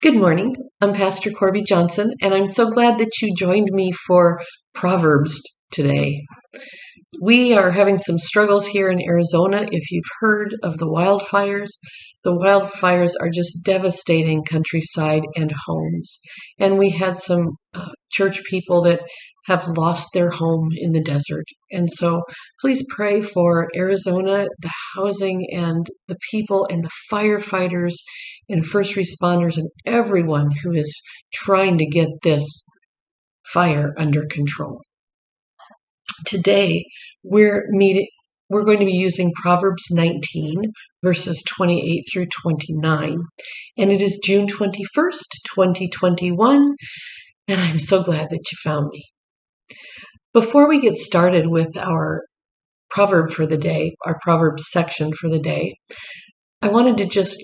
Good morning. I'm Pastor Corby Johnson, and I'm so glad that you joined me for Proverbs today. We are having some struggles here in Arizona. If you've heard of the wildfires are just devastating countryside and homes. And we had some church people that have lost their home in the desert. And so please pray for Arizona, the housing and the people and the firefighters and first responders and everyone who is trying to get this fire under control. Today, we're going to be using Proverbs 19, verses 28 through 29. And it is June 21st, 2021, and I'm so glad that you found me. Before we get started with our proverb for the day, our Proverbs section for the day, I wanted to just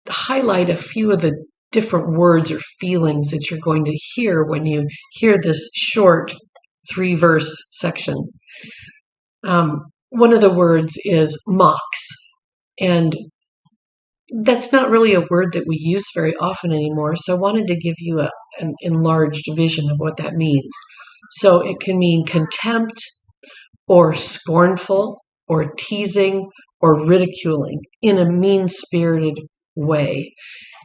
highlight a few of the different words or feelings that you're going to hear when you hear this short 3-verse section. One of the words is mocks, and that's not really a word that we use very often anymore, so I wanted to give you an enlarged vision of what that means. So it can mean contempt or scornful or teasing or ridiculing in a mean-spirited way.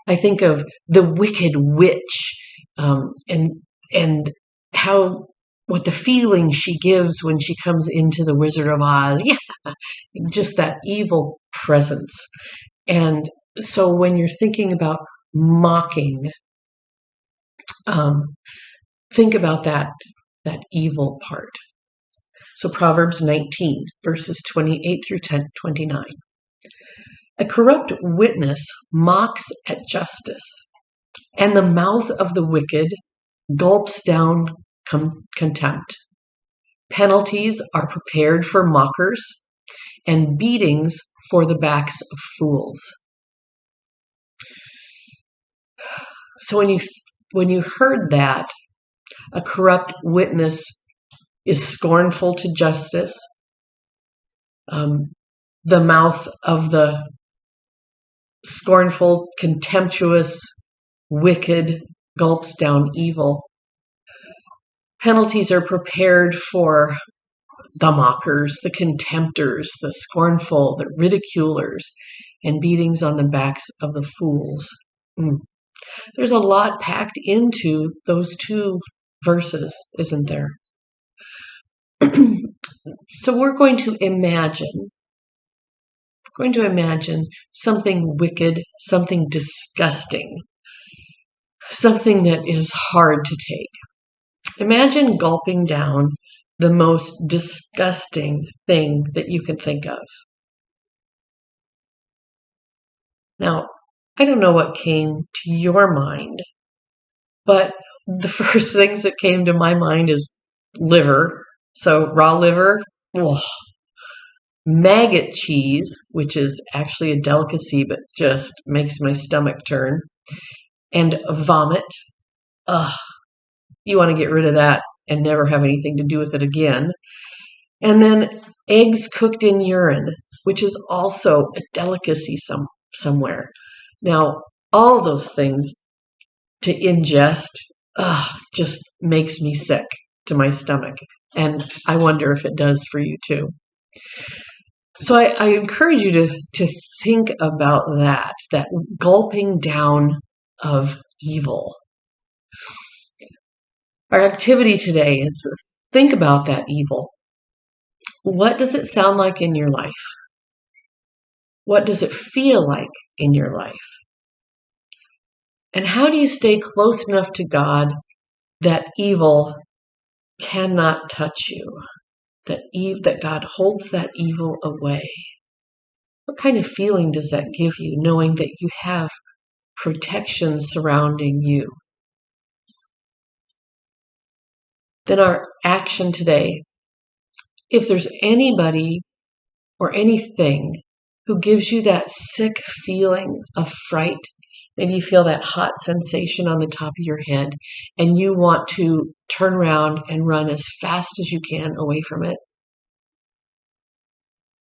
I think of the wicked witch and how what the feeling she gives when she comes into the Wizard of Oz. Yeah, just that evil presence. And so when you're thinking about mocking, think about that evil part. So Proverbs 19, verses 28 through 29. A corrupt witness mocks at justice, and the mouth of the wicked gulps down contempt. Penalties are prepared for mockers, and beatings for the backs of fools. So when you heard that, a corrupt witness is scornful to justice. The mouth of the scornful, contemptuous, wicked gulps down evil. Penalties are prepared for the mockers, the contemptors, the scornful, the ridiculers, and beatings on the backs of the fools. There's a lot packed into those 2 verses, isn't there? So we're going to imagine something wicked, something disgusting, something that is hard to take. Imagine gulping down the most disgusting thing that you can think of. Now, I don't know what came to your mind, but the first things that came to my mind is liver. So raw liver, maggot cheese, which is actually a delicacy but just makes my stomach turn, and vomit. You want to get rid of that and never have anything to do with it again. And then eggs cooked in urine, which is also a delicacy somewhere. Now, all those things to ingest just makes me sick to my stomach. And I wonder if it does for you too. So I encourage you to think about that gulping down of evil. Our activity today is think about that evil. What does it sound like in your life? What does it feel like in your life? And how do you stay close enough to God that evil cannot touch you? That God holds that evil away? What kind of feeling does that give you, knowing that you have protection surrounding you? Then our action today, if there's anybody or anything who gives you that sick feeling of fright, maybe you feel that hot sensation on the top of your head and you want to turn around and run as fast as you can away from it.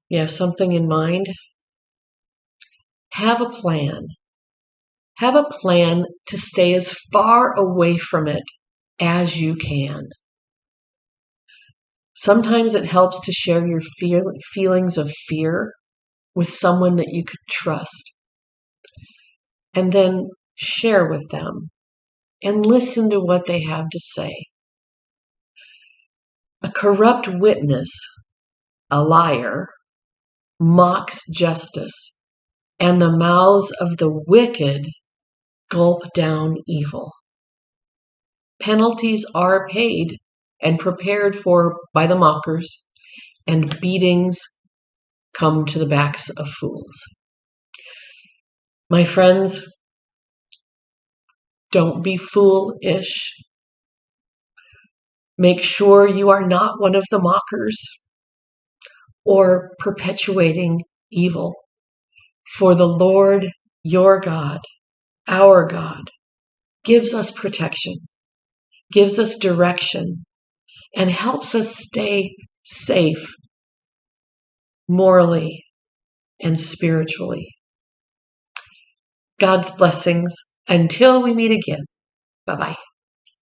You have something in mind? Have a plan. Have a plan to stay as far away from it as you can. Sometimes it helps to share your feelings of fear with someone that you could trust, and then share with them and listen to what they have to say. A corrupt witness, a liar, mocks justice, and the mouths of the wicked gulp down evil. Penalties are paid and prepared for by the mockers, and beatings come to the backs of fools. My friends, don't be foolish. Make sure you are not one of the mockers or perpetuating evil. For the Lord your God, our God, gives us protection, gives us direction, and helps us stay safe morally and spiritually. God's blessings until we meet again. Bye-bye.